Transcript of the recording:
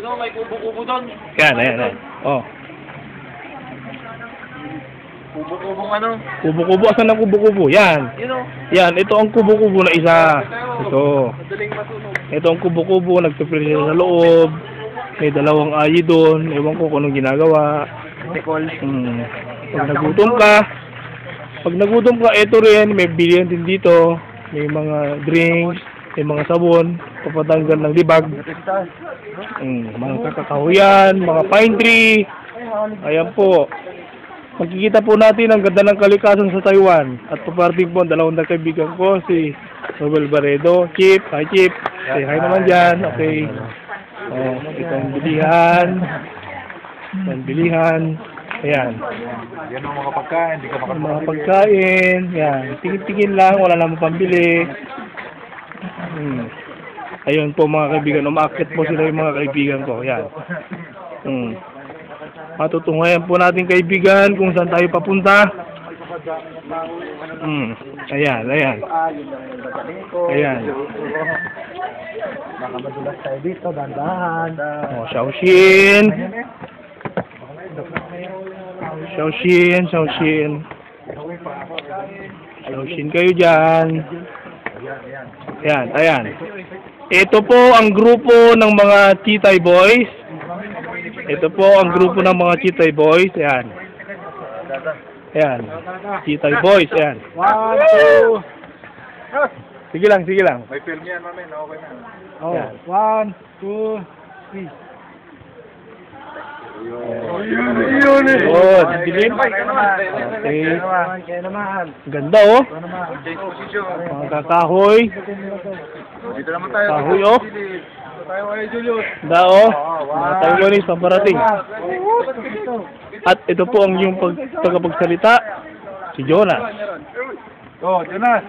Ano, may kubo-kubo doon. Yan, ayan. Oh. Kubo-kubong ano? Kubo-kubo. Asan ang kubo-kubo? Yan. Yun o. Yan, ito ang kubo-kubo na isa. Ito. Madaling masunog. Ito ang kubo-kubo. Nagpipili siya sa loob. May dalawang ayi doon. Ewan ko kung anong ginagawa. Pag nagutom ka, ito rin. May bilihan din dito. May mga drinks. May mga sabon. Papatanggal ng libag. Mga kakakahuyan. Mga pine tree. Ayan po. Makikita po natin ang ganda ng kalikasan sa Taiwan. At paparating po ang dalawang kaibigan ko, si Robel Barredo. Chip, hi Chip. Say hi naman dyan. Okay. Oh, ito ang bilihan. Yan, bilihan. Ayan. Yan ang mga pagkain, hindi ka makapagpapili. Mga pagkain. Yan. Tingin-tingin lang, wala namang pambili. Ayun po mga kaibigan. Umaakit po sila yung mga kaibigan ko. Yan. Matutunghayan po natin kaibigan kung saan tayo papunta. Ayan. Baka madulas tayo dito, dandahan. Oh, Shaoxin. Shaoxin kayo dyan. Ayan. Ito po ang grupo ng mga Chitay Boys. Ito po ang grupo ng mga Chitay Boys. Ayan. Chitay Boys. Ayan. 1, 2. Sige lang. May film yan, mami. Okay na. Oh, 1, 2, 3. Yun. Dilim. Okay. Kaya naman. Ganda oh. Change position. Mga kakahoy. Dito naman tayo. Kahoy oh. Dito tayo kay Julius. Dao. Mga Taiwanese ang parating. At ito po ang yung tagapagsalita, si Jonas. Oh, Jonas.